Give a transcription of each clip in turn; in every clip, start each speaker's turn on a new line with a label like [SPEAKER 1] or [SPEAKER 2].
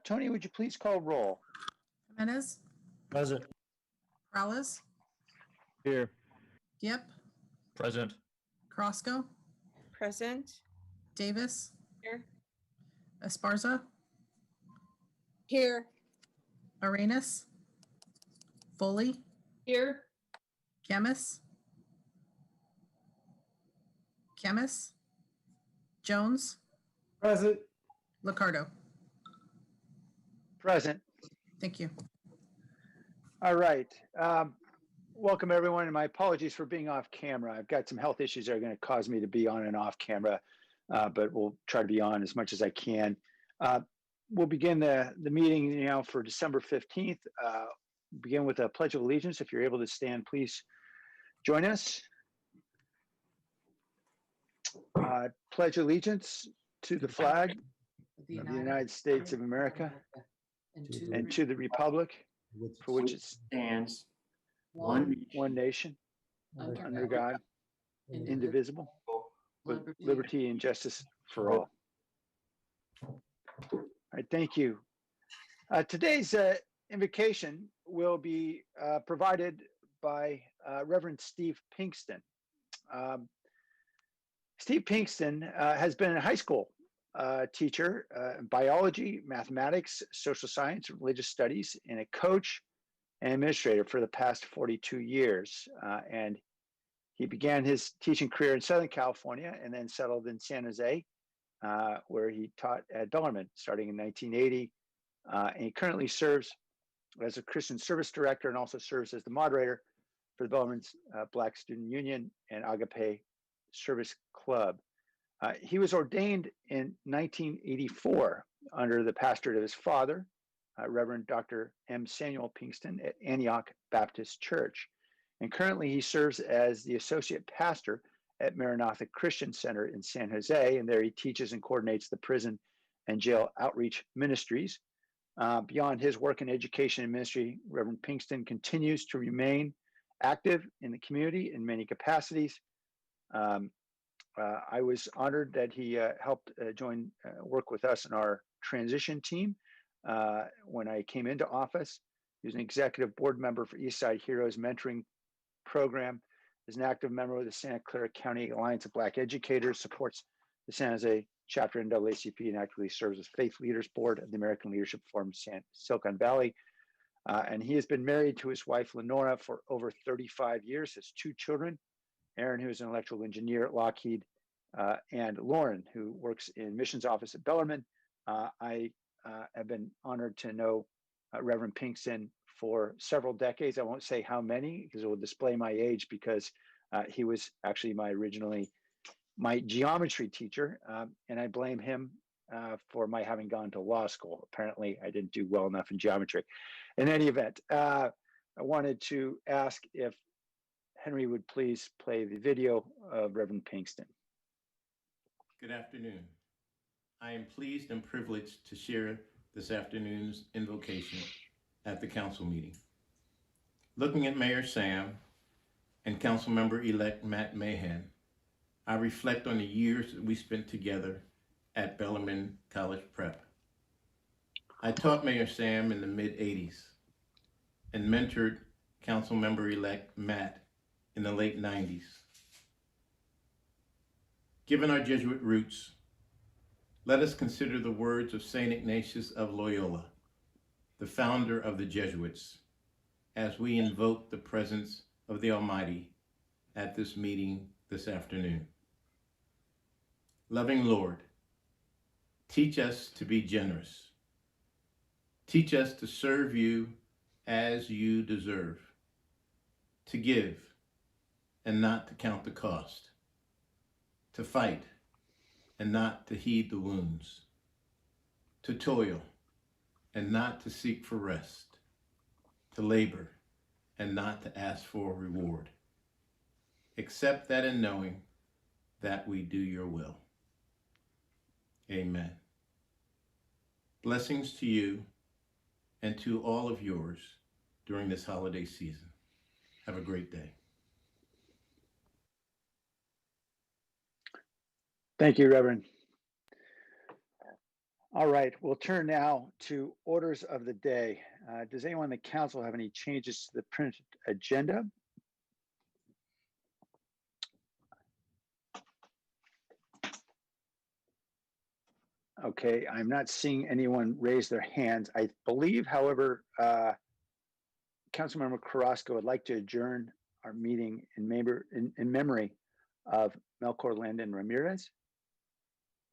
[SPEAKER 1] Tony, would you please call roll?
[SPEAKER 2] Jimenez,
[SPEAKER 3] Present.
[SPEAKER 2] Perales,
[SPEAKER 3] Here.
[SPEAKER 2] Gipp,
[SPEAKER 3] Present.
[SPEAKER 2] Crosco,
[SPEAKER 4] Present.
[SPEAKER 2] Davis,
[SPEAKER 4] Here.
[SPEAKER 2] Esparza,
[SPEAKER 4] Here.
[SPEAKER 2] Arenas, Foley,
[SPEAKER 4] Here.
[SPEAKER 2] Chemis, Jones,
[SPEAKER 5] Present.
[SPEAKER 2] Liccardo.
[SPEAKER 1] Present.
[SPEAKER 2] Thank you.
[SPEAKER 1] All right. Welcome, everyone, and my apologies for being off camera. I've got some health issues that are going to cause me to be on and off camera, but we'll try to be on as much as I can. We'll begin the meeting now for December 15th. Begin with a Pledge of Allegiance. If you're able to stand, please join us. Pledge allegiance to the flag of the United States of America and to the republic for which it
[SPEAKER 5] stands
[SPEAKER 1] one nation under God, indivisible, with liberty and justice for all. All right, thank you. Today's invocation will be provided by Reverend Steve Pinkston. Steve Pinkston has been a high school teacher in biology, mathematics, social science, and religious studies, and a coach and administrator for the past 42 years. And he began his teaching career in Southern California and then settled in San Jose, where he taught at Bellarmine starting in 1980. And he currently serves as a Christian service director and also serves as the moderator for the Bellarmine's Black Student Union and Agape Service Club. He was ordained in 1984 under the pastorate of his father, Reverend Dr. M. Samuel Pinkston at Antioch Baptist Church. And currently he serves as the associate pastor at Maranatha Christian Center in San Jose. And there he teaches and coordinates the prison and jail outreach ministries. Beyond his work in education and ministry, Reverend Pinkston continues to remain active in the community in many capacities. I was honored that he helped work with us in our transition team when I came into office. He was an executive board member for Eastside Heroes Mentoring Program, is an active member of the Santa Clara County Alliance of Black Educators, supports the San Jose chapter in NAACP, and actively serves as Faith Leaders Board of the American Leadership Forum Silicon Valley. And he has been married to his wife, Lenora, for over 35 years, has 2 children, Aaron, who is an electrical engineer at Lockheed, and Lauren, who works in missions office at Bellarmine. I have been honored to know Reverend Pinkston for several decades. I won't say how many because it will display my age, because he was actually my geometry teacher, and I blame him for my having gone to law school. Apparently, I didn't do well enough in geometry. In any event, I wanted to ask if Henry would please play the video of Reverend Pinkston.
[SPEAKER 6] Good afternoon. I am pleased and privileged to share this afternoon's invocation at the council meeting. Looking at Mayor Sam and Council Member-elect Matt Mahan, I reflect on the years that we spent together at Bellarmine College Prep. I taught Mayor Sam in the mid-'80s and mentored Council Member-elect Matt in the late 90s. Given our Jesuit roots, let us consider the words of St. Ignatius of Loyola, the founder of the Jesuits, as we invoke the presence of the Almighty at this meeting this afternoon. Loving Lord, teach us to be generous. Teach us to serve you as you deserve, to give and not to count the cost, to fight and not to heed the wounds, to toil and not to seek for rest, to labor and not to ask for reward, except that in knowing that we do your will. Amen. Blessings to you and to all of yours during this holiday season. Have a great day.
[SPEAKER 1] Thank you, Reverend. All right, we'll turn now to orders of the day. Does anyone in the council have any changes to the printed agenda? Okay, I'm not seeing anyone raise their hands. I believe, however, Councilmember Carrasco would like to adjourn our meeting in memory of Melchor Landon Ramirez.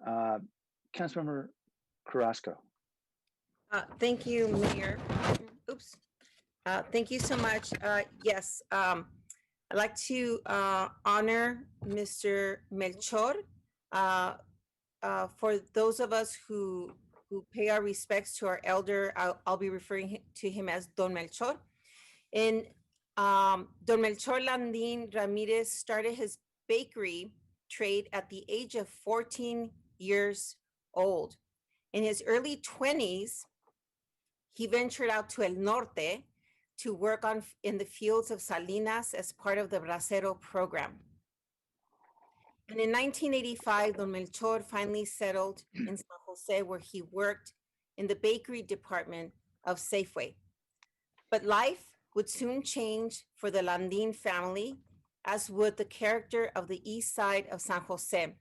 [SPEAKER 1] Councilmember Carrasco.
[SPEAKER 4] Thank you, Mayor. Oops. Thank you so much. Yes, I'd like to honor Mr. Melchor. For those of us who pay our respects to our elder, I'll be referring to him as Don Melchor. And Don Melchor Landín Ramirez started his bakery trade at the age of 14 years old. In his early 20s, he ventured out to El Norte to work in the fields of Salinas as part of the Bracero program. And in 1985, Don Melchor finally settled in San Jose, where he worked in the bakery department of Safeway. But life would soon change for the Landín family, as would the character of the east side of San Jose.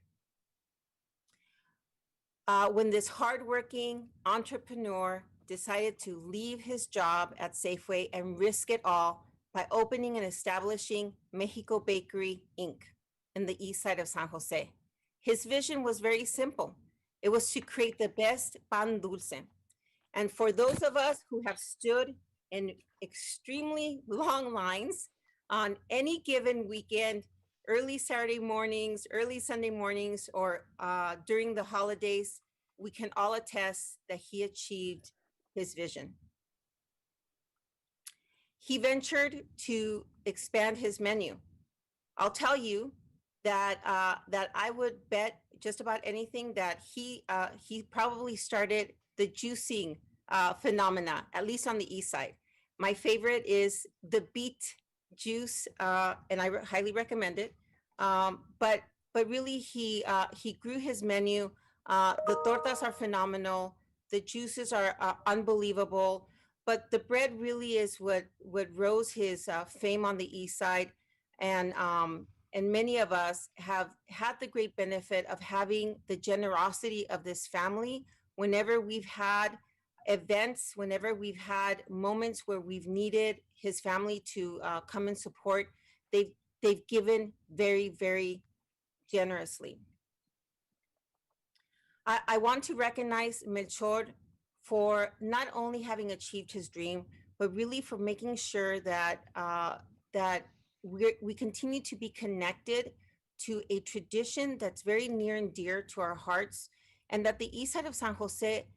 [SPEAKER 4] When this hardworking entrepreneur decided to leave his job at Safeway and risk it all by opening and establishing Mexico Bakery, Inc. in the east side of San Jose. His vision was very simple. It was to create the best pan dulce. And for those of us who have stood in extremely long lines on any given weekend, early Saturday mornings, early Sunday mornings, or during the holidays, we can all attest that he achieved his vision. He ventured to expand his menu. I'll tell you that I would bet just about anything that he probably started the juicing phenomena, at least on the east side. My favorite is the beet juice, and I highly recommend it. But really, he grew his menu. The tortas are phenomenal. The juices are unbelievable. But the bread really is what rose his fame on the east side, and many of us have had the great benefit of having the generosity of this family whenever we've had events, whenever we've had moments where we've needed his family to come and support. They've given very, very generously. I want to recognize Melchor for not only having achieved his dream, but really for making sure that we continue to be connected to a tradition that's very near and dear to our hearts, and that the east side of San Jose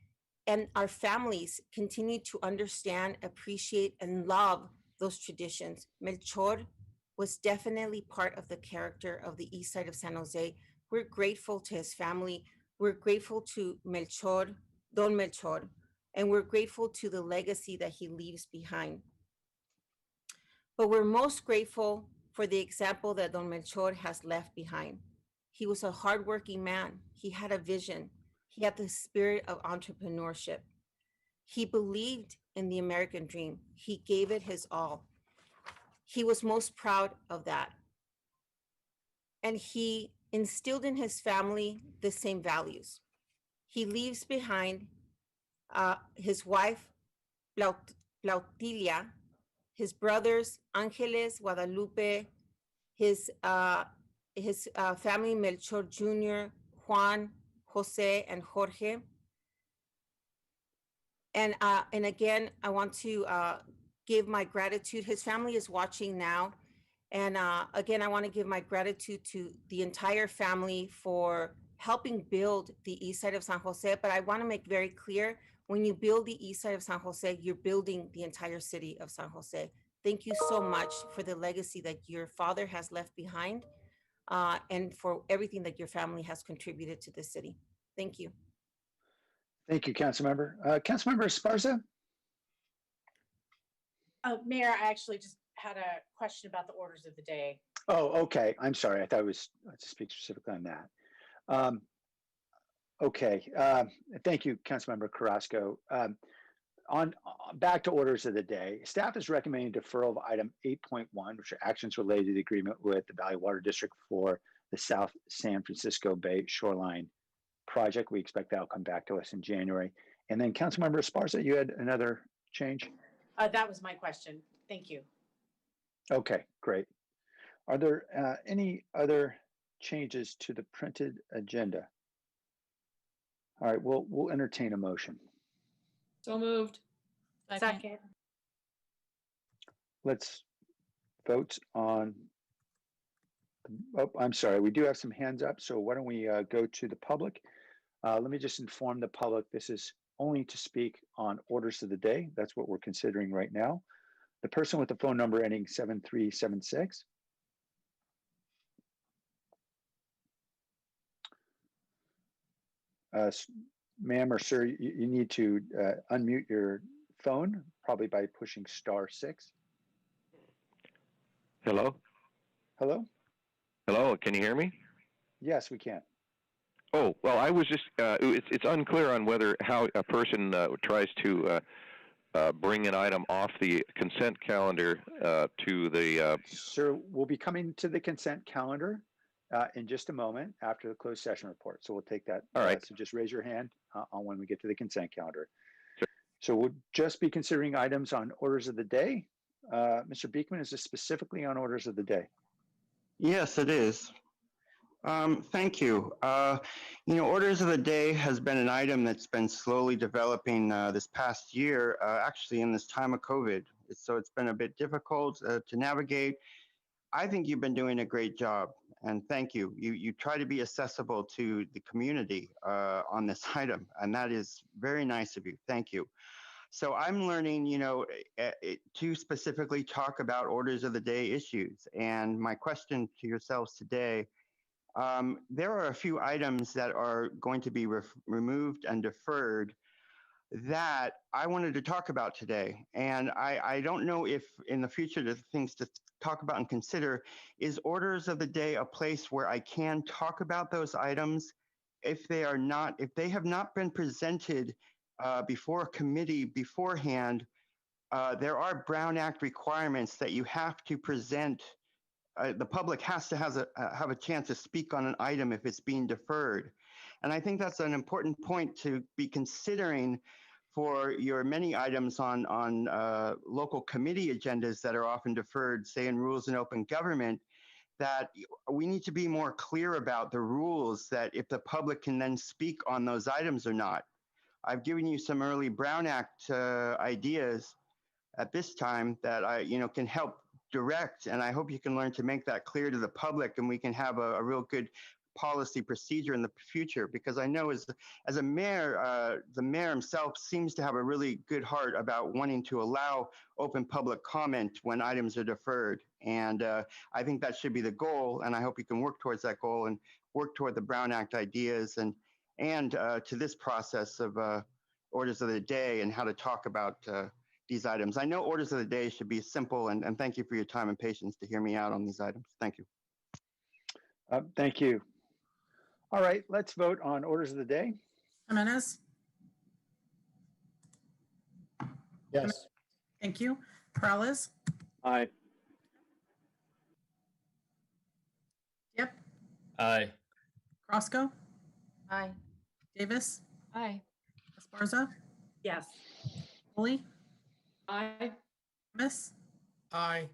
[SPEAKER 4] and our families continue to understand, appreciate, and love those traditions. Melchor was definitely part of the character of the east side of San Jose. We're grateful to his family. We're grateful to Melchor, Don Melchor, and we're grateful to the legacy that he leaves behind. But we're most grateful for the example that Don Melchor has left behind. He was a hardworking man. He had a vision. He had the spirit of entrepreneurship. He believed in the American dream. He gave it his all. He was most proud of that. And he instilled in his family the same values. He leaves behind his wife, Plautilia, his brothers, Angeles, Guadalupe, his family, Melchor Jr., Juan, Jose, and Jorge. And again, I want to give my gratitude. His family is watching now. And again, I want to give my gratitude to the entire family for helping build the east side of San Jose. But I want to make very clear, when you build the east side of San Jose, you're building the entire city of San Jose. Thank you so much for the legacy that your father has left behind, and for everything that your family has contributed to this city. Thank you.
[SPEAKER 1] Thank you, Councilmember. Councilmember Esparza?
[SPEAKER 5] Mayor, I actually just had a question about the orders of the day.
[SPEAKER 1] Oh, okay. I'm sorry. I thought it was to speak specifically on that. Okay, thank you, Councilmember Carrasco. Back to orders of the day. Staff is recommending deferral of item 8.1, which are actions related to the agreement with the Valley Water District for the South San Francisco Bay Shoreline project. We expect that'll come back to us in January. And then Councilmember Esparza, you had another change?
[SPEAKER 5] That was my question. Thank you.
[SPEAKER 1] Okay, great. Are there any other changes to the printed agenda? All right, we'll entertain a motion.
[SPEAKER 7] So moved.
[SPEAKER 5] Second.
[SPEAKER 1] Let's vote on, oh, I'm sorry, we do have some hands up, so why don't we go to the public? Let me just inform the public, this is only to speak on orders of the day. That's what we're considering right now. The person with the phone number ending 7376. Ma'am or sir, you need to unmute your phone, probably by pushing *6.
[SPEAKER 8] Hello?
[SPEAKER 1] Hello?
[SPEAKER 8] Hello, can you hear me?
[SPEAKER 1] Yes, we can.
[SPEAKER 8] Oh, well, I was just, it's unclear on how a person tries to bring an item off the consent calendar to the...
[SPEAKER 1] Sir, we'll be coming to the consent calendar in just a moment after the closed session report. So we'll take that.
[SPEAKER 8] All right.
[SPEAKER 1] So just raise your hand on when we get to the consent calendar.
[SPEAKER 8] Sure.
[SPEAKER 1] So we'll just be considering items on orders of the day. Mr. Beekman, is this specifically on orders of the day?
[SPEAKER 9] Yes, it is. Thank you. Orders of the day has been an item that's been slowly developing this past year, actually in this time of COVID. So it's been a bit difficult to navigate. I think you've been doing a great job, and thank you. You try to be accessible to the community on this item, and that is very nice of you. Thank you. So I'm learning, to specifically talk about orders of the day issues. And my question to yourselves today, there are a few items that are going to be removed and deferred that I wanted to talk about today. And I don't know if in the future the things to talk about and consider is orders of the day a place where I can talk about those items if they have not been presented before a committee beforehand. There are Brown Act requirements that you have to present. The public has to have a chance to speak on an item if it's being deferred. And I think that's an important point to be considering for your many items on local committee agendas that are often deferred, say in Rules and Open Government, that we need to be more clear about the rules that if the public can then speak on those items or not. I've given you some early Brown Act ideas at this time that can help direct, and I hope you can learn to make that clear to the public, and we can have a real good policy procedure in the future. Because I know as a mayor, the mayor himself seems to have a really good heart about wanting to allow open public comment when items are deferred. And I think that should be the goal, and I hope you can work towards that goal and work toward the Brown Act ideas and to this process of orders of the day and how to talk about these items. I know orders of the day should be simple, and thank you for your time and patience to hear me out on these items. Thank you.
[SPEAKER 1] Thank you. All right, let's vote on orders of the day.
[SPEAKER 2] Jimenez.
[SPEAKER 3] Yes.
[SPEAKER 2] Thank you. Perales.
[SPEAKER 3] Aye.
[SPEAKER 2] Yep.
[SPEAKER 3] Aye.
[SPEAKER 2] Roscoe.
[SPEAKER 4] Aye.
[SPEAKER 2] Davis.
[SPEAKER 7] Aye.
[SPEAKER 2] Esparza.
[SPEAKER 5] Yes.
[SPEAKER 2] Foley.
[SPEAKER 7] Aye.
[SPEAKER 2] Miss.
[SPEAKER 3] Aye.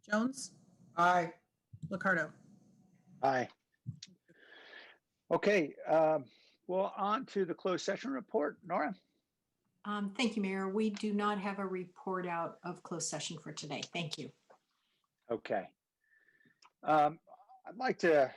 [SPEAKER 2] Jones.
[SPEAKER 3] Aye.
[SPEAKER 2] Licardo.
[SPEAKER 1] Aye. Okay, well, on to the closed session report. Nora?
[SPEAKER 10] Thank you, Mayor. We do not have a report out of closed session for today. Thank you.
[SPEAKER 1] Okay. I'd like to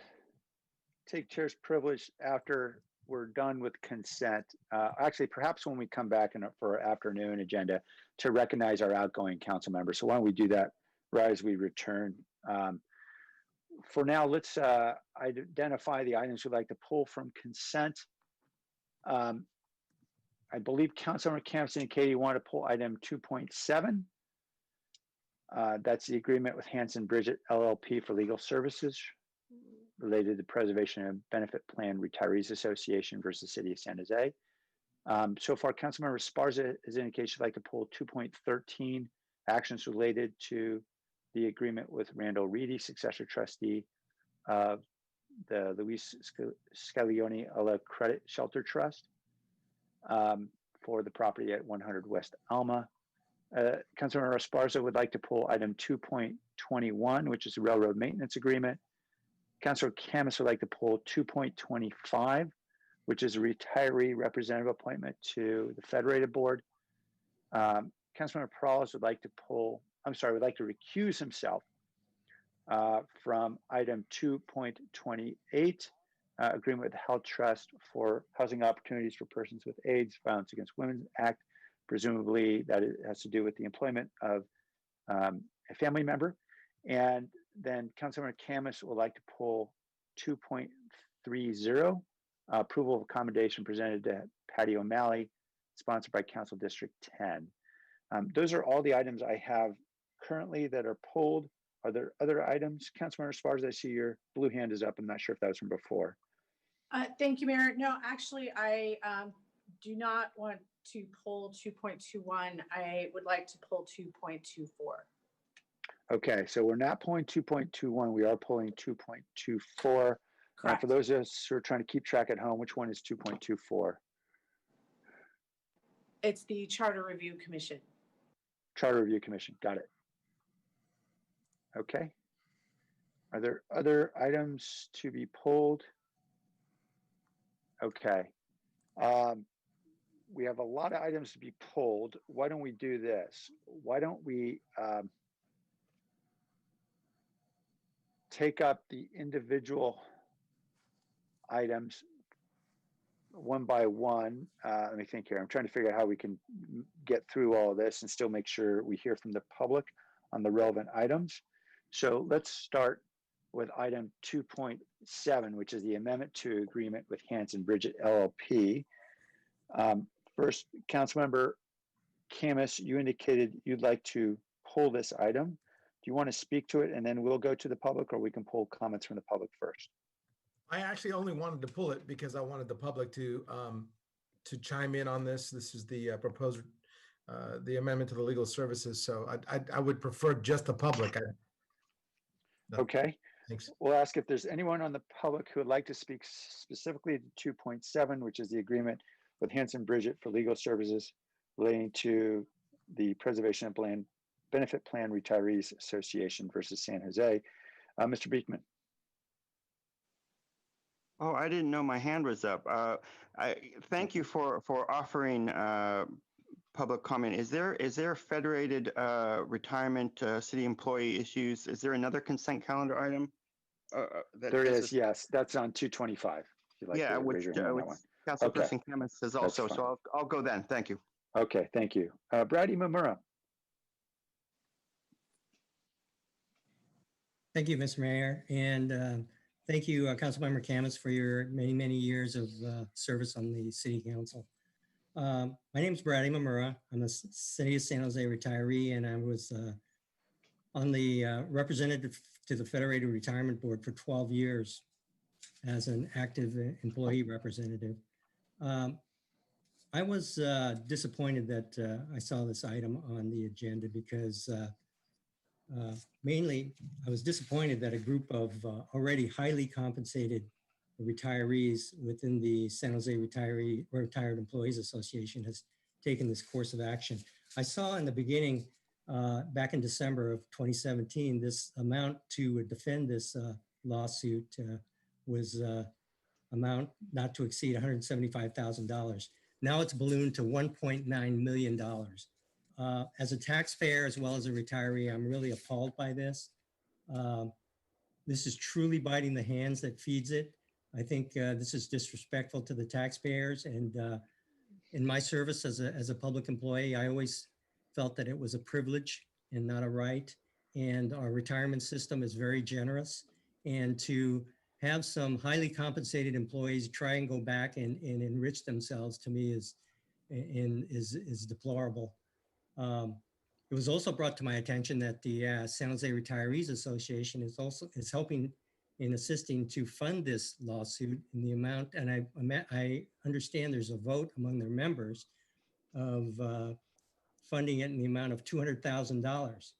[SPEAKER 1] take chair's privilege after we're done with consent. Actually, perhaps when we come back for our afternoon agenda to recognize our outgoing council members. So why don't we do that right as we return? For now, let's identify the items we'd like to pull from consent. I believe Councilmember Campson and Katie want to pull item 2.7. That's the agreement with Hanson Bridget LLP for legal services. related to the Preservation and Benefit Plan Retirees Association versus City of San Jose. So far, Councilmember Esparza has indicated she'd like to pull 2.13 actions related to the agreement with Randall Reedy, successor trustee of the Luis Scaglione Alla Credit Shelter Trust, for the property at 100 West Alma. Councilmember Esparza would like to pull item 2.21, which is the railroad maintenance agreement. Councilor Camus would like to pull 2.25, which is a retiree representative appointment to the Federated Board. Councilmember Perales would like to recuse himself from item 2.28, agreement with the Health Trust for housing opportunities for persons with AIDS, Violence Against Women Act. Presumably that it has to do with the employment of a family member. And then Councilmember Camus would like to pull 2.30, approval of accommodation presented to Patty O'Malley, sponsored by Council District 10. Those are all the items I have currently that are pulled. Are there other items? Councilmember Esparza, I see your blue hand is up. I'm not sure if that was from before.
[SPEAKER 5] Thank you, Mayor. No, actually, I do not want to pull 2.21. I would like to pull 2.24.
[SPEAKER 1] Okay, so we're not pulling 2.21. We are pulling 2.24.
[SPEAKER 5] Correct.
[SPEAKER 1] For those of us who are trying to keep track at home, which one is 2.24?
[SPEAKER 5] It's the Charter Review Commission.
[SPEAKER 1] Charter Review Commission. Got it. Okay. Are there other items to be pulled? Okay. We have a lot of items to be pulled. Why don't we do this? Why don't we take up the individual items one by one? Let me think here. I'm trying to figure out how we can get through all of this and still make sure we hear from the public on the relevant items. So let's start with item 2.7, which is the amendment to agreement with Hanson Bridget LLP. First, Councilmember Camus, you indicated you'd like to pull this item. Do you want to speak to it and then we'll go to the public, or we can pull comments from the public first?
[SPEAKER 3] I actually only wanted to pull it because I wanted the public to chime in on this. This is the proposed, the amendment to the legal services. So I would prefer just the public.
[SPEAKER 1] Okay.
[SPEAKER 3] Thanks.
[SPEAKER 1] We'll ask if there's anyone on the public who would like to speak specifically to 2.7, which is the agreement with Hanson Bridget for legal services relating to the Preservation and Benefit Plan Retirees Association versus San Jose. Mr. Beekman.
[SPEAKER 9] Oh, I didn't know my hand was up. Thank you for offering public comment. Is there federated retirement city employee issues? Is there another consent calendar item?
[SPEAKER 1] There is, yes. That's on 225. If you'd like to raise your hand on that one.
[SPEAKER 9] Councilperson Camus says also, so I'll go then. Thank you.
[SPEAKER 1] Okay, thank you. Brady Mamura.
[SPEAKER 11] Thank you, Mr. Mayor, and thank you, Councilmember Camus, for your many, many years of service on the City Council. My name is Brady Mamura. I'm a City of San Jose retiree, and I was on the representative to the Federated Retirement Board for 12 years as an active employee representative. I was disappointed that I saw this item on the agenda because mainly I was disappointed that a group of already highly compensated retirees within the San Jose Retired Employees Association has taken this course of action. I saw in the beginning, back in December of 2017, this amount to defend this lawsuit was amount not to exceed $175,000. Now it's ballooned to $1.9 million. As a taxpayer, as well as a retiree, I'm really appalled by this. This is truly biting the hands that feeds it. I think this is disrespectful to the taxpayers. And in my service as a public employee, I always felt that it was a privilege and not a right. And our retirement system is very generous. And to have some highly compensated employees try and go back and enrich themselves, to me is deplorable. It was also brought to my attention that the San Jose Retirees Association is helping in assisting to fund this lawsuit in the amount, and I understand there's a vote among their members of funding it in the amount of $200,000.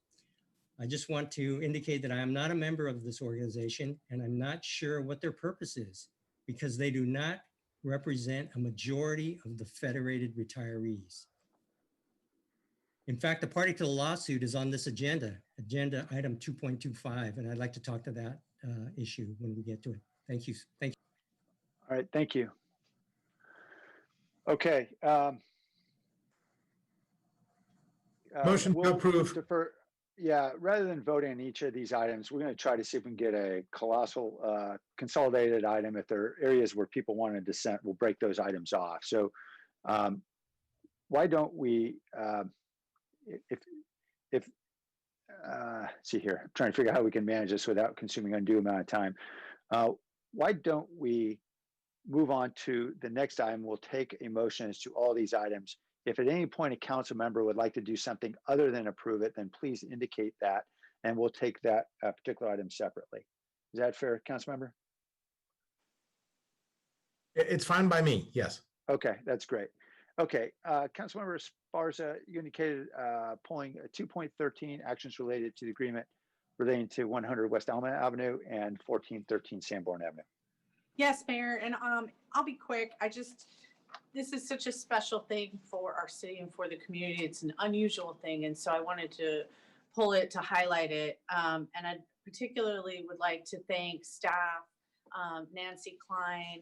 [SPEAKER 11] I just want to indicate that I am not a member of this organization, and I'm not sure what their purpose is, because they do not represent a majority of the federated retirees. In fact, the party to the lawsuit is on this agenda item 2.25, and I'd like to talk to that issue when we get to it. Thank you. Thank you.
[SPEAKER 1] All right, thank you. Okay.
[SPEAKER 3] Motion to approve.
[SPEAKER 1] Yeah, rather than voting on each of these items, we're going to try to see if we can get a colossal consolidated item. If there are areas where people want to dissent, we'll break those items off. So why don't we, see here, I'm trying to figure out how we can manage this without consuming undue amount of time. Why don't we move on to the next item? We'll take a motion as to all these items. If at any point a council member would like to do something other than approve it, then please indicate that, and we'll take that particular item separately. Is that fair, council member?
[SPEAKER 3] It's fine by me, yes.
[SPEAKER 1] Okay, that's great. Okay, Councilmember Esparza, you indicated pulling 2.13 actions related to the agreement relating to 100 West Alma Avenue and 1413 Sanborn Avenue.
[SPEAKER 5] Yes, Mayor, and I'll be quick. This is such a special thing for our city and for the community. It's an unusual thing, and so I wanted to pull it to highlight it. And I particularly would like to thank staff, Nancy Klein,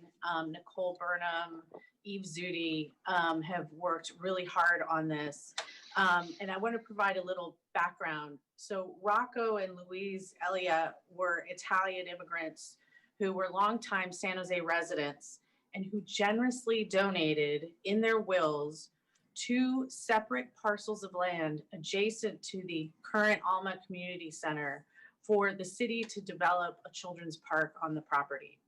[SPEAKER 5] Nicole Burnham, Eve Zudi have worked really hard on this. And I want to provide a little background. So Rocco and Louise Elia were Italian immigrants who were longtime San Jose residents and who generously donated in their wills 2 separate parcels of land adjacent to the current Alma Community Center for the city to develop a children's park on the property.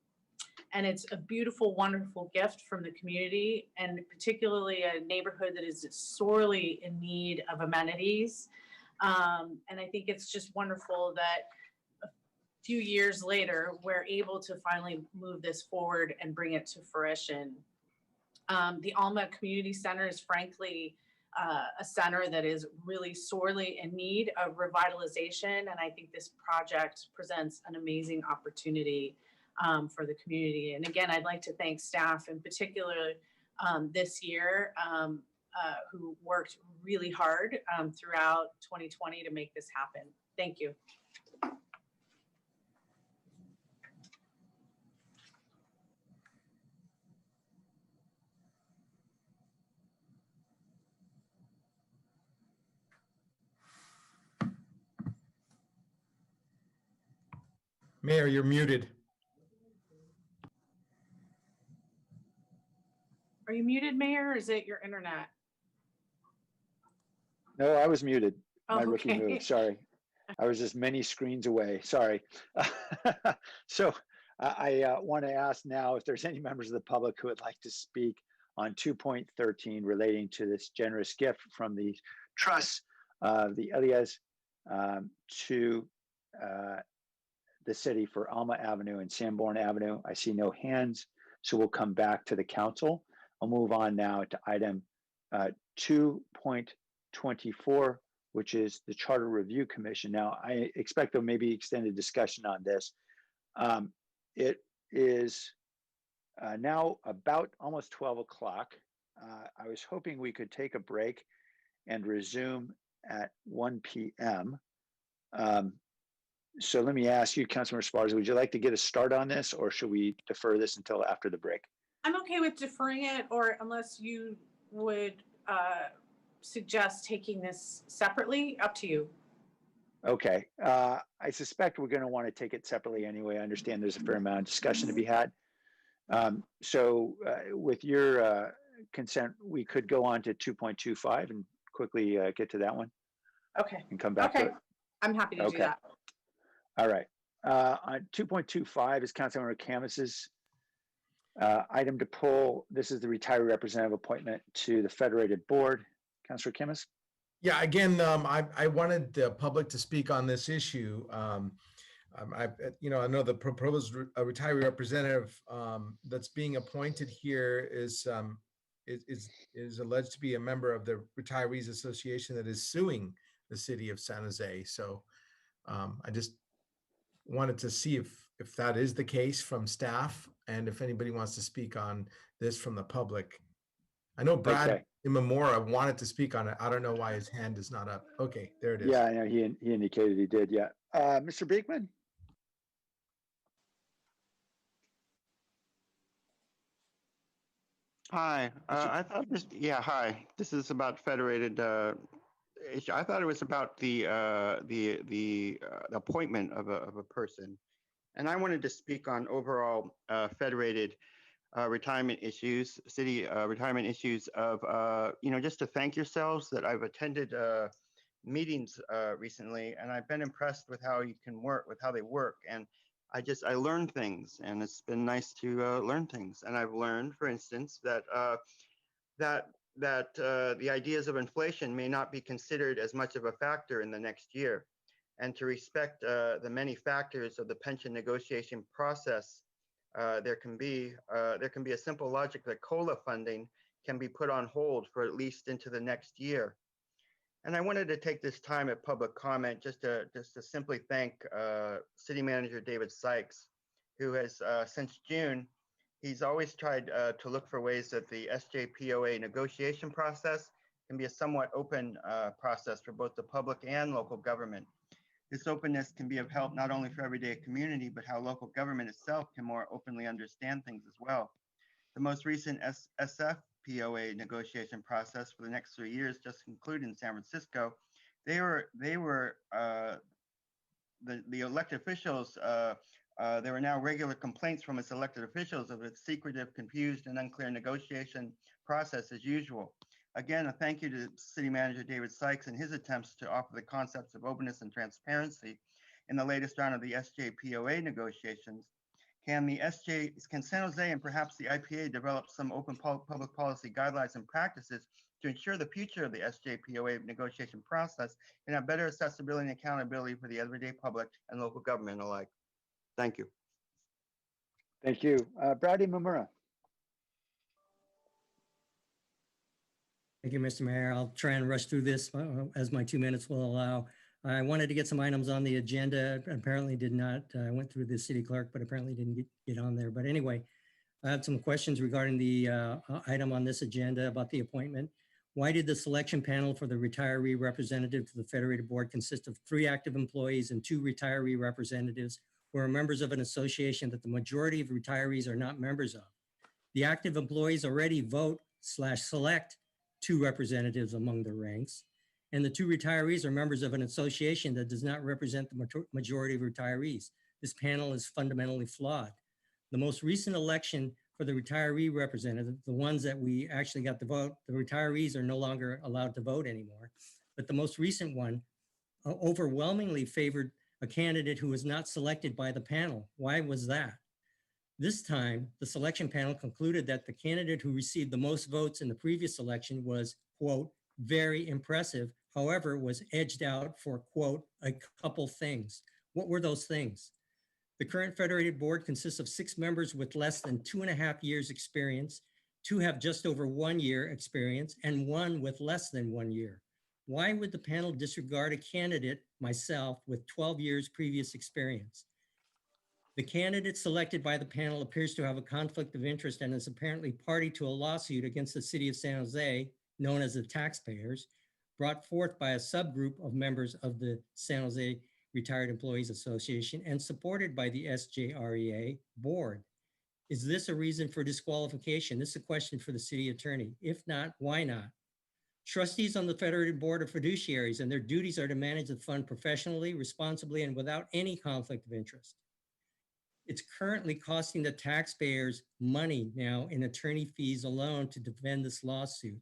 [SPEAKER 5] And it's a beautiful, wonderful gift from the community, and particularly a neighborhood that is sorely in need of amenities. And I think it's just wonderful that a few years later, we're able to finally move this forward and bring it to fruition. The Alma Community Center is frankly a center that is really sorely in need of revitalization. And I think this project presents an amazing opportunity for the community. And again, I'd like to thank staff in particular this year who worked really hard throughout 2020 to make this happen. Thank you.
[SPEAKER 3] Mayor, you're muted.
[SPEAKER 5] Are you muted, Mayor, or is it your internet?
[SPEAKER 1] No, I was muted. My
[SPEAKER 5] Oh,
[SPEAKER 1] rookie
[SPEAKER 5] okay.
[SPEAKER 1] move, sorry. I was just many screens away, sorry. So I want to ask now if there's any members of the public who would like to speak on 2.13 relating to this generous gift from the trust of the Elias to the city for Alma Avenue and Sanborn Avenue. I see no hands, so we'll come back to the council. I'll move on now to item 2.24, which is the Charter Review Commission. Now, I expect there may be extended discussion on this. It is now about almost 12 o'clock. I was hoping we could take a break and resume at 1 p.m. So let me ask you, Councilmember Esparza, would you like to get a start on this, or should we defer this until after the break?
[SPEAKER 5] I'm okay with deferring it, or unless you would suggest taking this separately, up to you.
[SPEAKER 1] Okay, I suspect we're going to want to take it separately anyway. I understand there's a fair amount of discussion to be had. So with your consent, we could go on to 2.25 and quickly get to that one.
[SPEAKER 5] Okay.
[SPEAKER 1] And come back to it.
[SPEAKER 5] I'm happy to do that.
[SPEAKER 1] All right. On 2.25 is Councilmember Camus's item to pull. This is the retiree representative appointment to the Federated Board. Councilor Camus?
[SPEAKER 3] Yeah, again, I wanted the public to speak on this issue. I know the proposed retiree representative that's being appointed here is alleged to be a member of the Retirees Association that is suing the city of San Jose. So I just wanted to see if that is the case from staff and if anybody wants to speak on this from the public. I know Brad
[SPEAKER 1] Okay.
[SPEAKER 3] Imamura wanted to speak on it. I don't know why his hand is not up. Okay, there it is.
[SPEAKER 1] Yeah, I know he indicated he did. Yeah. Mr. Beekman?
[SPEAKER 9] Hi, I thought this, yeah, hi. This is about federated issue. I thought it was about the appointment of a person. And I wanted to speak on overall federated retirement issues, city retirement issues of, just to thank yourselves that I've attended meetings recently, and I've been impressed with how you can work, with how they work. And I learned things, and it's been nice to learn things. And I've learned, for instance, that the ideas of inflation may not be considered as much of a factor in the next year, and to respect the many factors of the pension negotiation process. There can be a simple logic that COLA funding can be put on hold for at least into the next year. And I wanted to take this time at public comment just to simply thank City Manager David Sykes, who has since June, he's always tried to look for ways that the SJPOA negotiation process can be a somewhat open process for both the public and local government. This openness can be of help not only for everyday community, but how local government itself can more openly understand things as well. The most recent SFPOA negotiation process for the next 3 years just concluded in San Francisco. The elected officials, there are now regular complaints from its elected officials of its secretive, confused, and unclear negotiation process as usual. Again, a thank you to City Manager David Sykes and his attempts to offer the concepts of openness and transparency in the latest round of the SJPOA negotiations. Can San Jose and perhaps the IPA develop some open public policy guidelines and practices to ensure the future of the SJPOA negotiation process and have better accessibility and accountability for the everyday public and local government alike? Thank you.
[SPEAKER 1] Thank you. Brad Imamura.
[SPEAKER 11] Thank you, Mr. Mayor. I'll try and rush through this as my 2 minutes will allow. I wanted to get some items on the agenda. Apparently did not. I went through the city clerk, but apparently didn't get on there. But anyway, I have some questions regarding the item on this agenda about the appointment. Why did the selection panel for the retiree representative to the Federated Board consist of 3 active employees and 2 retiree representatives who are members of an association that the majority of retirees are not members of? The active employees already vote/select 2 representatives among their ranks, and the 2 retirees are members of an association that does not represent the majority of retirees. This panel is fundamentally flawed. The most recent election for the retiree representative, the ones that we actually got to vote, the retirees are no longer allowed to vote anymore. But the most recent one overwhelmingly favored a candidate who was not selected by the panel. Why was that? This time, the selection panel concluded that the candidate who received the most votes in the previous election was, quote, very impressive, however, was edged out for, quote, a couple things. What were those things? The current Federated Board consists of 6 members with less than 2.5 years experience, 2 have just over 1 year experience, and 1 with less than 1 year. Why would the panel disregard a candidate, myself, with 12 years previous experience? The candidate selected by the panel appears to have a conflict of interest and is apparently party to a lawsuit against the city of San Jose, known as the taxpayers, brought forth by a subgroup of members of the San Jose Retired Employees Association and supported by the SJREA board. Is this a reason for disqualification? This is a question for the city attorney. If not, why not? Trustees on the Federated Board are fiduciaries, and their duties are to manage the fund professionally, responsibly, and without any conflict of interest. It's currently costing the taxpayers money now in attorney fees alone to defend this lawsuit.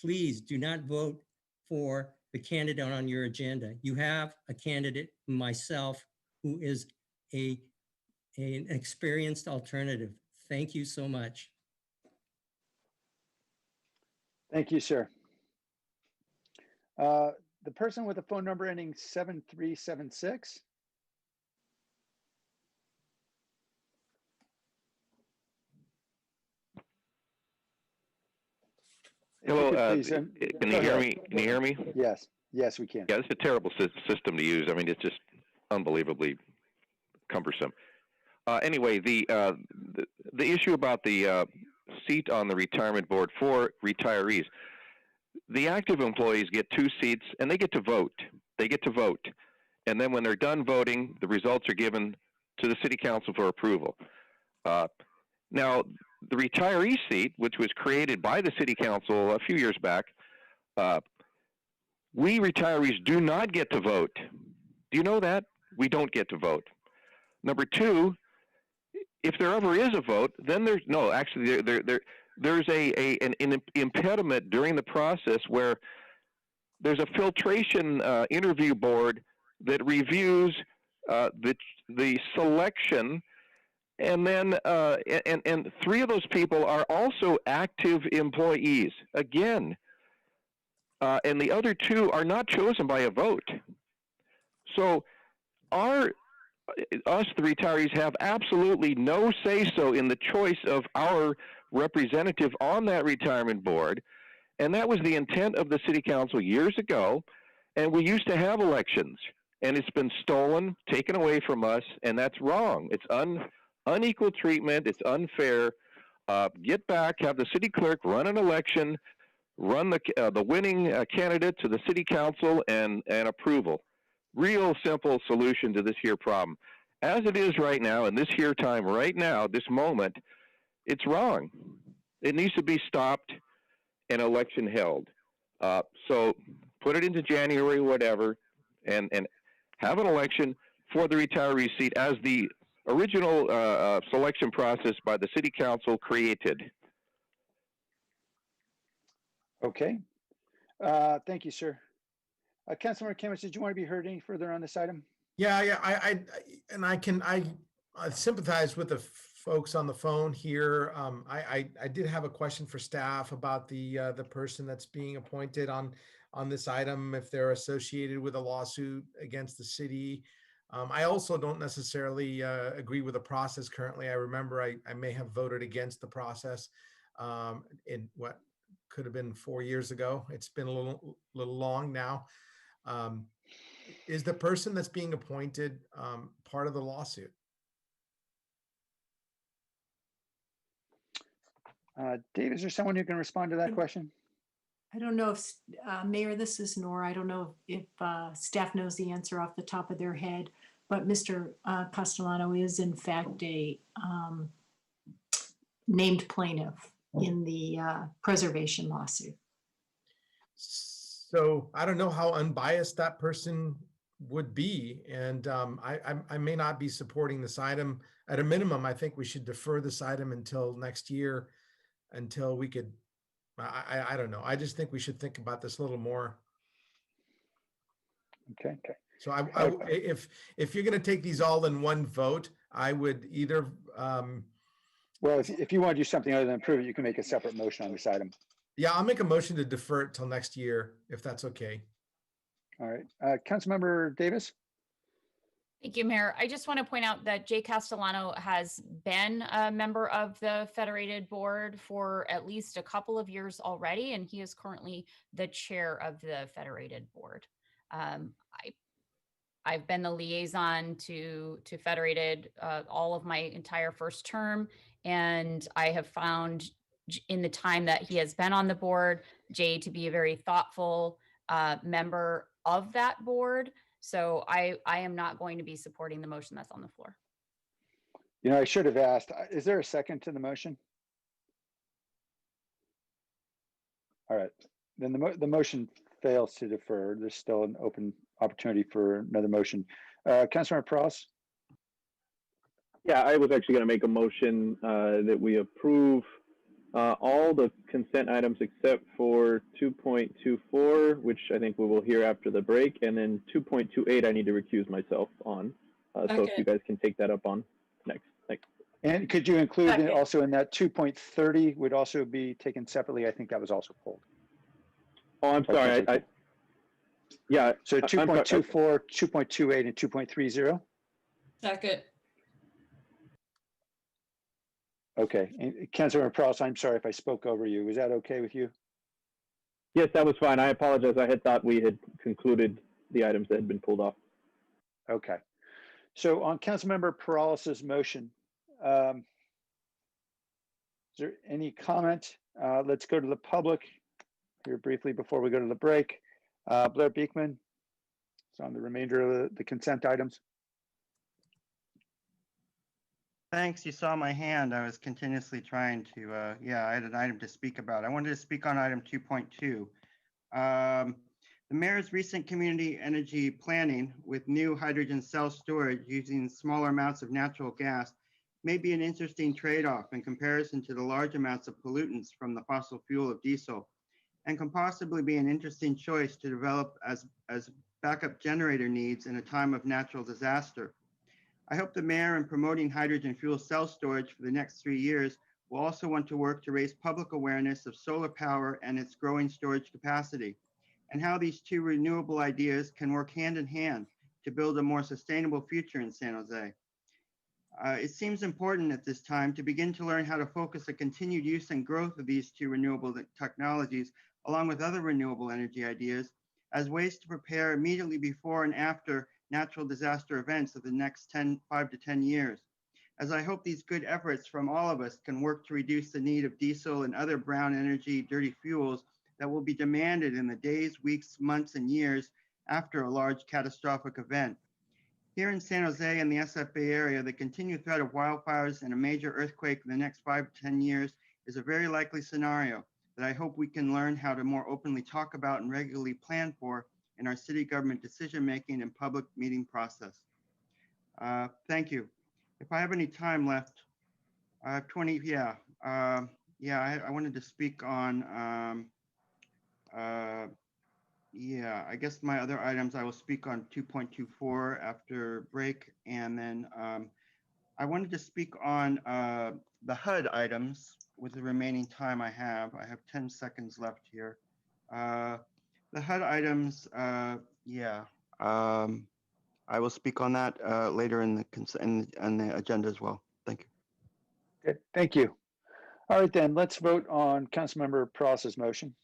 [SPEAKER 11] Please do not vote for the candidate on your agenda. You have a candidate, myself, who is an experienced alternative. Thank you so much.
[SPEAKER 1] Thank you, sir. The person with the phone number ending 7376.
[SPEAKER 8] Hello,
[SPEAKER 1] Please,
[SPEAKER 8] can
[SPEAKER 1] go
[SPEAKER 8] you hear
[SPEAKER 1] ahead.
[SPEAKER 8] me? Can you hear me?
[SPEAKER 1] Yes, yes, we can.
[SPEAKER 8] Yeah, it's a terrible system to use. I mean, it's just unbelievably cumbersome. Anyway, the issue about the seat on the retirement board for retirees, the active employees get 2 seats and they get to vote. They get to vote. And then when they're done voting, the results are given to the city council for approval. Now, the retiree seat, which was created by the city council a few years back, we retirees do not get to vote. Do you know that? We don't get to vote. Number 2, if there ever is a vote, then there's no, actually there's an impediment during the process where there's a filtration interview board that reviews the selection, and then and 3 of those people are also active employees again, and the other 2 are not chosen by a vote. So us, the retirees, have absolutely no say-so in the choice of our representative on that retirement board, and that was the intent of the city council years ago, and we used to have elections, and it's been stolen, taken away from us, and that's wrong. It's unequal treatment, it's unfair. Get back, have the city clerk run an election, run the winning candidate to the city council and approval. Real simple solution to this here problem. As it is right now, in this here time, right now, this moment, it's wrong. It needs to be stopped and election held. So put it into January, whatever, and have an election for the retiree seat as the original selection process by the city council created.
[SPEAKER 1] Okay. Thank you, sir. Councilmember Kemmons, did you want to be heard any further on this item?
[SPEAKER 3] Yeah. I sympathize with the folks on the phone here. I did have a question for staff about the person that's being appointed on this item, if they're associated with a lawsuit against the city. I also don't necessarily agree with the process currently. I remember I may have voted against the process in what could have been 4 years ago. It's been a little long now. Is the person that's being appointed part of the lawsuit?
[SPEAKER 1] Dave, is there someone who can respond to that question?
[SPEAKER 10] I don't know if, Mayor, this is Nora. I don't know if staff knows the answer off the top of their head, but Mr. Castellano is in fact a named plaintiff in the preservation lawsuit.
[SPEAKER 3] So I don't know how unbiased that person would be. And I may not be supporting this item. At a minimum, I think we should defer this item until next year, until we could, I don't know. I just think we should think about this a little more.
[SPEAKER 1] Okay.
[SPEAKER 3] So if you're going to take these all in one vote, I would either.
[SPEAKER 1] Well, if you want to do something other than approve it, you can make a separate motion on this item.
[SPEAKER 3] Yeah, I'll make a motion to defer it till next year, if that's okay.
[SPEAKER 1] All right. Councilmember Davis?
[SPEAKER 12] Thank you, Mayor. I just want to point out that Jay Castellano has been a member of the Federated Board for at least a couple of years already, and he is currently the chair of the Federated Board. I've been the liaison to Federated all of my entire first term, and I have found in the time that he has been on the board, Jay to be a very thoughtful member of that board. So I am not going to be supporting the motion that's on the floor.
[SPEAKER 1] You know, I should have asked, is there a second to the motion? All right, then the motion fails to defer. There's still an open opportunity for another motion. Councilmember Pross?
[SPEAKER 13] Yeah, I was actually going to make a motion that we approve all the consent items except for 2.24, which I think we will hear after the break, and then 2.28 I need to recuse myself on. So if you guys can take that up on next. Thanks.
[SPEAKER 1] And could you include also in that 2.30 would also be taken separately? I think that was also pulled.
[SPEAKER 13] Oh, I'm sorry. Yeah.
[SPEAKER 1] So 2.24, 2.28, and 2.30?
[SPEAKER 7] Second.
[SPEAKER 1] Okay. And Councilmember Pross, I'm sorry if I spoke over you. Was that okay with you?
[SPEAKER 13] Yes, that was fine. I apologize. I had thought we had concluded the items that had been pulled off.
[SPEAKER 1] Okay. So on Councilmember Peralez's motion, is there any comment? Let's go to the public here briefly before we go to the break. Blair Beekman, it's on the remainder of the consent items.
[SPEAKER 9] Thanks. You saw my hand. I was continuously trying to, I had an item to speak about. I wanted to speak on item 2.2. The mayor's recent community energy planning with new hydrogen cell storage using smaller amounts of natural gas may be an interesting trade-off in comparison to the large amounts of pollutants from the fossil fuel of diesel, and can possibly be an interesting choice to develop as backup generator needs in a time of natural disaster. I hope the mayor, in promoting hydrogen fuel cell storage for the next 3 years, will also want to work to raise public awareness of solar power and its growing storage capacity, and how these two renewable ideas can work hand in hand to build a more sustainable future in San Jose. It seems important at this time to begin to learn how to focus the continued use and growth of these two renewable technologies, along with other renewable energy ideas, as ways to prepare immediately before and after natural disaster events of the next 5 to 10 years. As I hope these good efforts from all of us can work to reduce the need of diesel and other brown energy dirty fuels that will be demanded in the days, weeks, months, and years after a large catastrophic event. Here in San Jose and the SF Bay area, the continued threat of wildfires and a major earthquake in the next 5 to 10 years is a very likely scenario that I hope we can learn how to more openly talk about and regularly plan for in our city government decision-making and public meeting process. Thank you. If I have any time left, I have 20, I wanted to speak on, I guess my other items, I will speak on 2.24 after break. And then I wanted to speak on the HUD items with the remaining time I have. I have 10 seconds left here. The HUD items, I will speak on that later in the agenda as well. Thank you.
[SPEAKER 1] Good, thank you. All right, then let's vote on Councilmember Peralez's motion.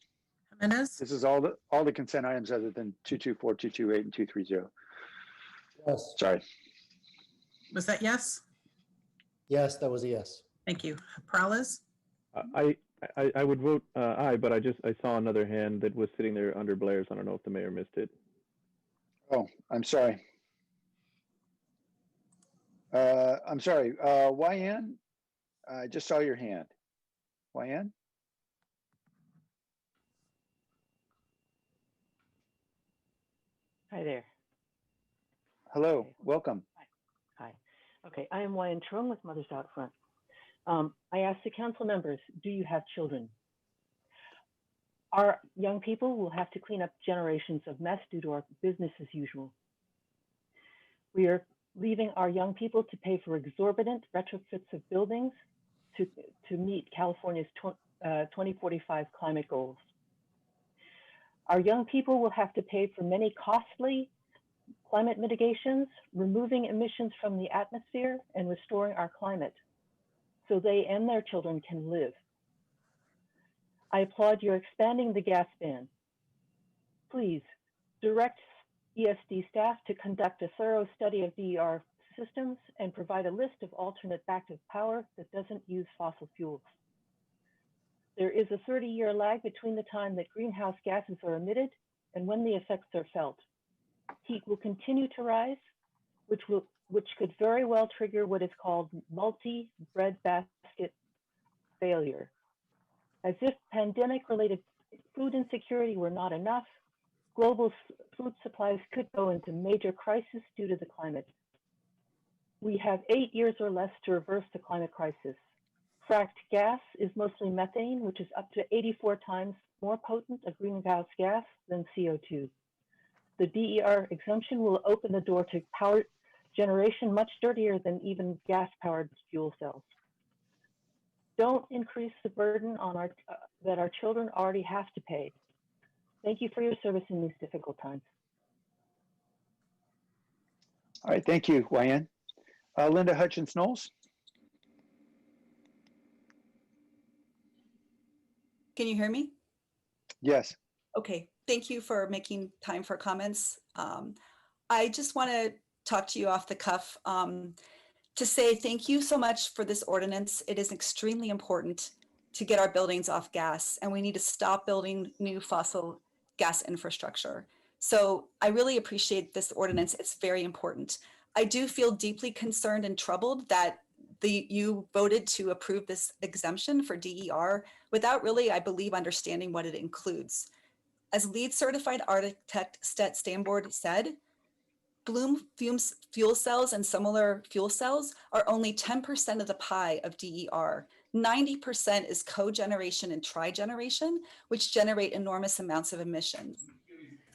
[SPEAKER 2] Jimenez,
[SPEAKER 1] This is all the consent items other than 224, 228, and 230.
[SPEAKER 14] Yes.
[SPEAKER 1] Sorry.
[SPEAKER 2] was that yes?
[SPEAKER 14] Yes, that was a yes.
[SPEAKER 2] Thank you. Peralez,
[SPEAKER 13] I would vote aye, but I saw another hand that was sitting there under Blair's. I don't know if the mayor missed it.
[SPEAKER 1] Oh, I'm sorry. YN, I just saw your hand. YN?
[SPEAKER 15] Hi there.
[SPEAKER 1] Hello,
[SPEAKER 15] Okay.
[SPEAKER 1] welcome.
[SPEAKER 15] Hi. Okay, I am Wyan Trung with Mothers Out Front. I asked the council members, do you have children? Our young people will have to clean up generations of mess due to our business as usual. We are leaving our young people to pay for exorbitant retrofits of buildings to meet California's 2045 climate goals. Our young people will have to pay for many costly climate mitigations, removing emissions from the atmosphere and restoring our climate so they and their children can live. I applaud your expanding the gas ban. Please direct ESD staff to conduct a thorough study of DER systems and provide a list of alternate backup power that doesn't use fossil fuels. There is a 30-year lag between the time that greenhouse gases are emitted and when the effects are felt. Heat will continue to rise, which could very well trigger what is called multi-breadbasket failure. As if pandemic-related food insecurity were not enough, global food supplies could go into major crisis due to the climate. We have 8 years or less to reverse the climate crisis. Fracked gas is mostly methane, which is up to 84 times more potent a greenhouse gas than CO2. The DER exemption will open the door to power generation much dirtier than even gas-powered fuel cells. Don't increase the burden on that our children already have to pay. Thank you for your service in these difficult times.
[SPEAKER 1] All right, thank you, YN. Linda Hutchins-Knowles.
[SPEAKER 16] Can you hear me?
[SPEAKER 1] Yes.
[SPEAKER 16] Okay, thank you for making time for comments. I just want to talk to you off the cuff to say thank you so much for this ordinance. It is extremely important to get our buildings off gas, and we need to stop building new fossil gas infrastructure. So I really appreciate this ordinance. It's very important. I do feel deeply concerned and troubled that you voted to approve this exemption for DER without really, I believe, understanding what it includes. As lead certified architect Stet Stanboard said, Bloom fuel cells and similar fuel cells are only 10% of the pie of DER. 90% is cogeneration and trigeneration, which generate enormous amounts of emissions.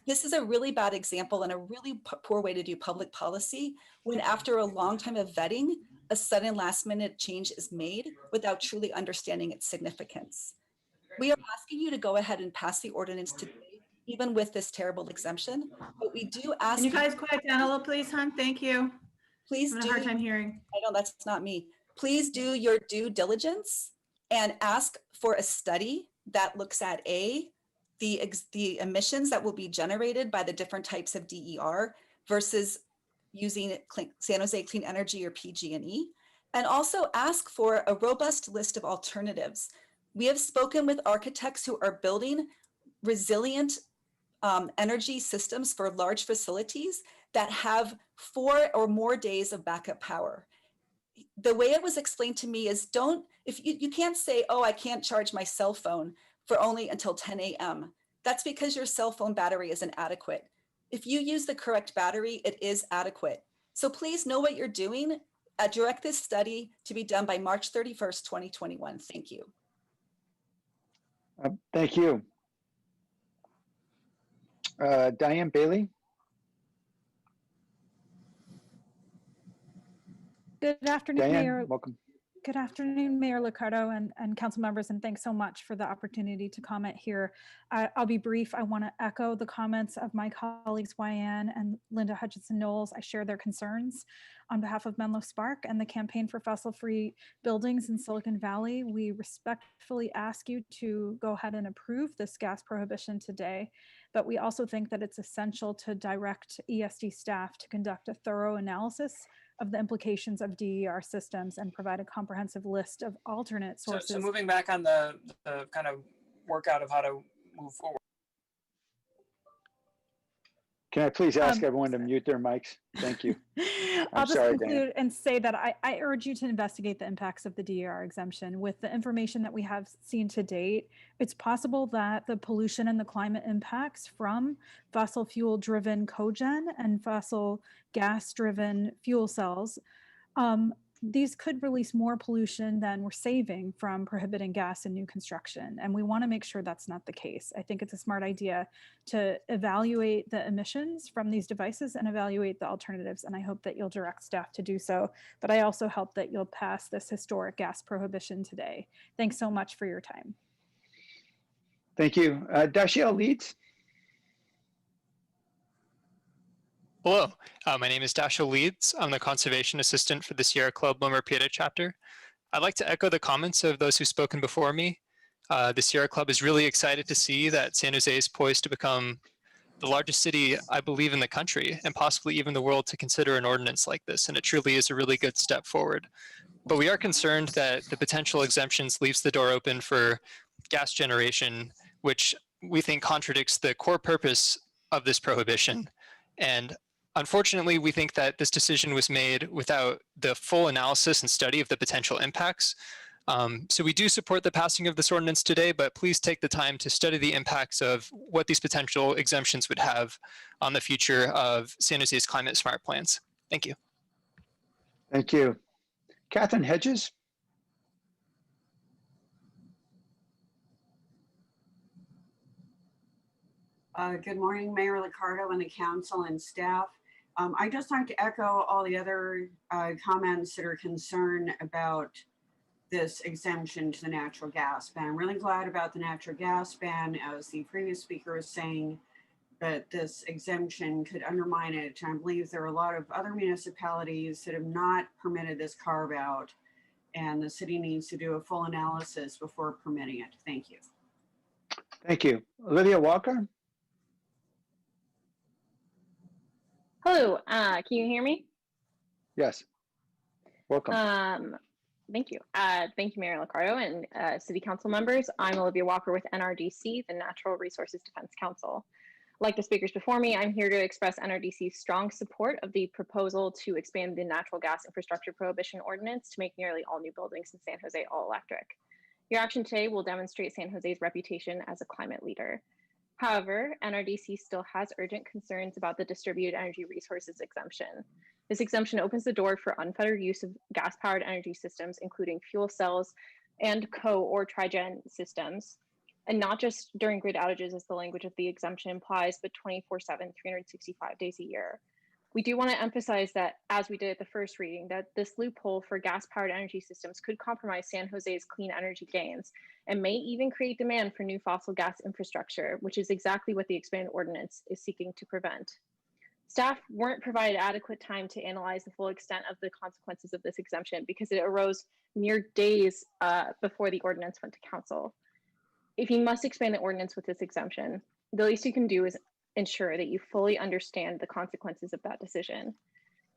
[SPEAKER 16] This is a really bad example and a really poor way to do public policy when after a long time of vetting, a sudden last minute change is made without truly understanding its significance. We are asking you to go ahead and pass the ordinance today, even with this terrible exemption, but we do ask—
[SPEAKER 5] Can you guys quiet down a little, please, hon? Thank you.
[SPEAKER 16] Please
[SPEAKER 5] I'm having a hard time hearing.
[SPEAKER 16] I know that's not me. Please do your due diligence and ask for a study that looks at the emissions that will be generated by the different types of DER versus using San Jose Clean Energy or PG&E, and also ask for a robust list of alternatives. We have spoken with architects who are building resilient energy systems for large facilities that have 4 or more days of backup power. The way it was explained to me is if you can't say, oh, I can't charge my cell phone for only until 10 a.m. That's because your cell phone battery isn't adequate. If you use the correct battery, it is adequate. So please know what you're doing. Direct this study to be done by March 31st, 2021. Thank you.
[SPEAKER 1] Thank you. Diane Bailey.
[SPEAKER 17] Good afternoon,
[SPEAKER 1] Diane,
[SPEAKER 17] Mayor.
[SPEAKER 1] welcome.
[SPEAKER 17] Good afternoon, Mayor Liccardo and council members, and thanks so much for the opportunity to comment here. I'll be brief. I want to echo the comments of my colleagues, YN and Linda Hutchinson-Knowles. I share their concerns. On behalf of Menlo Spark and the Campaign for Fossil-Free Buildings in Silicon Valley, we respectfully ask you to go ahead and approve this gas prohibition today, but we also think that it's essential to direct ESD staff to conduct a thorough analysis of the implications of DER systems and provide a comprehensive list of alternate sources.
[SPEAKER 18] So moving back on the kind of workout of how to move forward.
[SPEAKER 1] Can I please ask everyone to mute their mics? Thank you.
[SPEAKER 17] I'll just
[SPEAKER 1] sorry,
[SPEAKER 17] conclude
[SPEAKER 1] Dan.
[SPEAKER 17] and say that I urge you to investigate the impacts of the DER exemption. With the information that we have seen to date, it's possible that the pollution and the climate impacts from fossil fuel driven cogen and fossil gas driven fuel cells, these could release more pollution than we're saving from prohibiting gas in new construction. And we want to make sure that's not the case. I think it's a smart idea to evaluate the emissions from these devices and evaluate the alternatives. And I hope that you'll direct staff to do so. But I also hope that you'll pass this historic gas prohibition today. Thanks so much for your time.
[SPEAKER 1] Thank you. Dashiell Leeds.
[SPEAKER 19] Hello, my name is Dashiell Leeds. I'm the Conservation Assistant for the Sierra Club Loma Prieta chapter. I'd like to echo the comments of those who've spoken before me. The Sierra Club is really excited to see that San Jose is poised to become the largest city, I believe, in the country and possibly even the world to consider an ordinance like this. And it truly is a really good step forward. But we are concerned that the potential exemptions leaves the door open for gas generation, which we think contradicts the core purpose of this prohibition. And unfortunately, we think that this decision was made without the full analysis and study of the potential impacts. So we do support the passing of this ordinance today, but please take the time to study the impacts of what these potential exemptions would have on the future of San Jose's climate smart plans. Thank you.
[SPEAKER 1] Thank you. Catherine Hedges.
[SPEAKER 20] Good morning, Mayor Liccardo and the council and staff. I'd just like to echo all the other comments that are concerned about this exemption to the natural gas ban. I'm really glad about the natural gas ban, as the previous speaker was saying, but this exemption could undermine it. I believe there are a lot of other municipalities that have not permitted this carve out, and the city needs to do a full analysis before permitting it. Thank you.
[SPEAKER 1] Thank you. Olivia Walker?
[SPEAKER 21] Hello, can you hear me?
[SPEAKER 1] Yes. Welcome.
[SPEAKER 21] Thank you. Thank you, Mayor Liccardo and City Council members. I'm Olivia Walker with NRDC, the Natural Resources Defense Council. Like the speakers before me, I'm here to express NRDC's strong support of the proposal to expand the natural gas infrastructure prohibition ordinance to make nearly all new buildings in San Jose all electric. Your action today will demonstrate San Jose's reputation as a climate leader. However, NRDC still has urgent concerns about the distributed energy resources exemption. This exemption opens the door for unfettered use of gas-powered energy systems, including fuel cells and or trigen systems, and not just during grid outages as the language of the exemption implies, but 24/7, 365 days a year. We do want to emphasize that, as we did at the first reading, that this loophole for gas-powered energy systems could compromise San Jose's clean energy gains and may even create demand for new fossil gas infrastructure, which is exactly what the expanded ordinance is seeking to prevent. Staff weren't provided adequate time to analyze the full extent of the consequences of this exemption because it arose mere days before the ordinance went to council. If you must expand the ordinance with this exemption, the least you can do is ensure that you fully understand the consequences of that decision.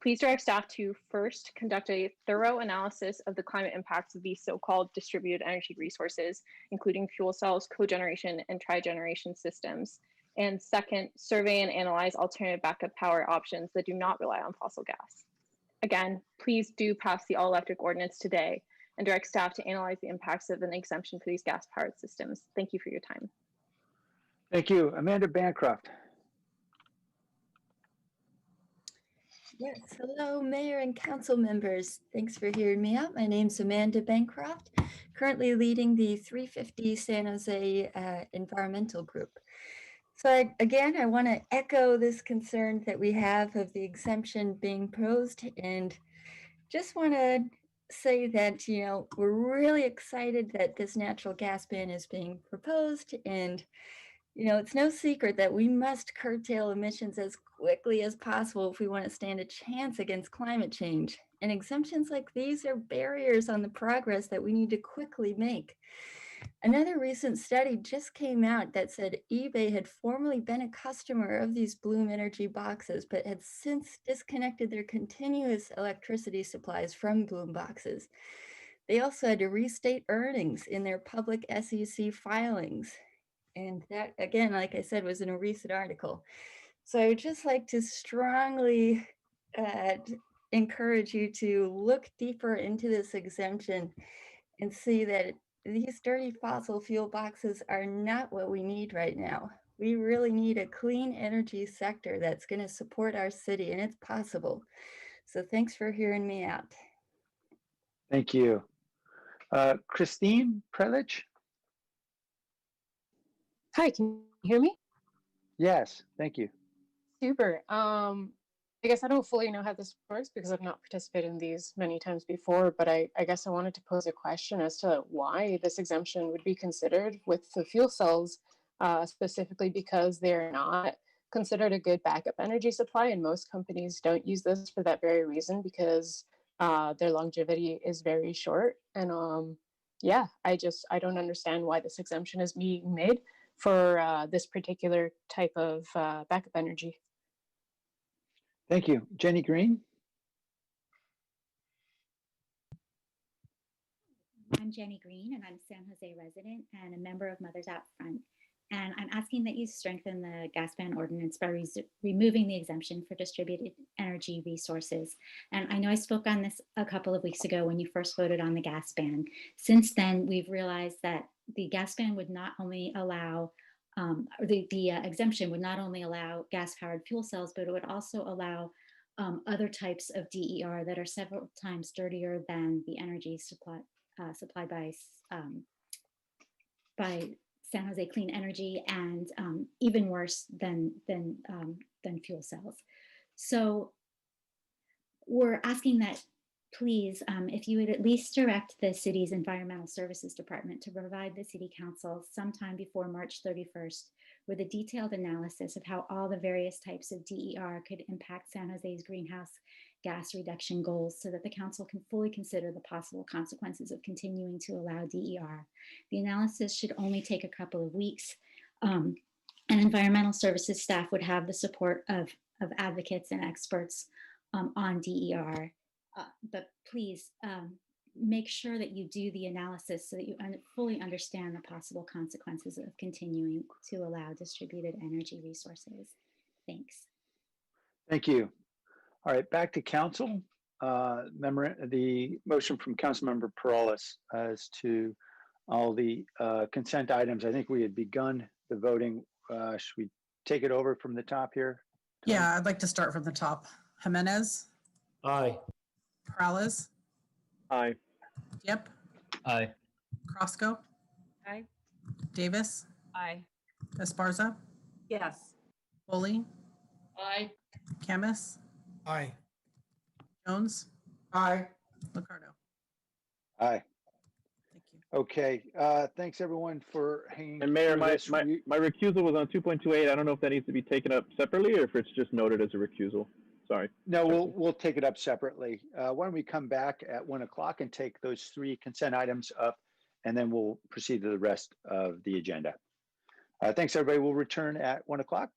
[SPEAKER 21] Please direct staff to first conduct a thorough analysis of the climate impacts of these so-called distributed energy resources, including fuel cells, cogeneration, and trigeneration systems. And second, survey and analyze alternative backup power options that do not rely on fossil gas. Again, please do pass the all-electric ordinance today and direct staff to analyze the impacts of an exemption for these gas-powered systems. Thank you for your time.
[SPEAKER 1] Thank you. Amanda Bancroft.
[SPEAKER 22] Yes, hello, Mayor and Council members. Thanks for hearing me out. My name's Amanda Bancroft, currently leading the 350 San Jose Environmental Group. So I want to echo this concern that we have of the exemption being posed, and just want to say that, you know, we're really excited that this natural gas ban is being proposed, and you know, it's no secret that we must curtail emissions as quickly as possible if we want to stand a chance against climate change. And exemptions like these are barriers on the progress that we need to quickly make. Another recent study just came out that said eBay had formerly been a customer of these Bloom Energy boxes, but had since disconnected their continuous electricity supplies from Bloom boxes. They also had to restate earnings in their public SEC filings. And that, again, like I said, was in a recent article. So I would just like to strongly encourage you to look deeper into this exemption and see that these dirty fossil fuel boxes are not what we need right now. We really need a clean energy sector that's going to support our city, and it's possible. So thanks for hearing me out.
[SPEAKER 1] Thank you. Christine Prelich?
[SPEAKER 23] Hi, can you hear me?
[SPEAKER 1] Yes, thank you.
[SPEAKER 23] Super. I guess I don't fully know how this works because I've not participated in these many times before, but I guess I wanted to pose a question as to why this exemption would be considered with the fuel cells, specifically because they're not considered a good backup energy supply, and most companies don't use this for that very reason because their longevity is very short. And yeah, I don't understand why this exemption is being made for this particular type of backup energy.
[SPEAKER 1] Thank you. Jenny Green?
[SPEAKER 24] I'm Jenny Green, and I'm a San Jose resident and a member of Mothers Out Front. And I'm asking that you strengthen the gas ban ordinance by removing the exemption for distributed energy resources. And I know I spoke on this a couple of weeks ago when you first voted on the gas ban. Since then, we've realized that the gas ban would not only allow, the exemption would not only allow gas-powered fuel cells, but it would also allow other types of DER that are several times dirtier than the energy supplied by San Jose Clean Energy, and even worse than fuel cells. So we're asking that, please, if you would at least direct the city's Environmental Services Department to provide the City Council sometime before March 31st with a detailed analysis of how all the various types of DER could impact San Jose's greenhouse gas reduction goals, so that the council can fully consider the possible consequences of continuing to allow DER. The analysis should only take a couple of weeks. and environmental services staff would have the support of advocates and experts on DER. But please make sure that you do the analysis so that you fully understand the possible consequences of continuing to allow distributed energy resources. Thanks.
[SPEAKER 1] Thank you. All right, back to council. The motion from Councilmember Perales as to all the consent items. I think we had begun the voting. Should we take it over from the top here?
[SPEAKER 2] Yeah, I'd like to start from the top. Jimenez,
[SPEAKER 14] Aye.
[SPEAKER 2] Perales,
[SPEAKER 13] Aye.
[SPEAKER 2] Yep,
[SPEAKER 14] Aye.
[SPEAKER 2] Crosco,
[SPEAKER 7] Aye.
[SPEAKER 2] Davis,
[SPEAKER 7] Aye.
[SPEAKER 2] Esparza,
[SPEAKER 5] Yes.
[SPEAKER 2] Foley,
[SPEAKER 7] Aye.
[SPEAKER 2] Camus,
[SPEAKER 3] Aye.
[SPEAKER 2] Jones,
[SPEAKER 3] Aye.
[SPEAKER 2] Ricardo.
[SPEAKER 1] Aye.
[SPEAKER 2] Thank you.
[SPEAKER 1] Okay, thanks everyone for hanging.
[SPEAKER 13] And Mayor,
[SPEAKER 1] through
[SPEAKER 13] my
[SPEAKER 1] this.
[SPEAKER 13] my recusal was on 2.28. I don't know if that needs to be taken up separately or if it's just noted as a recusal. Sorry.
[SPEAKER 1] No, we'll take it up separately. Why don't we come back at 1 o'clock and take those 3 consent items up, and then we'll proceed to the rest of the agenda. Thanks, everybody. We'll return at 1 o'clock.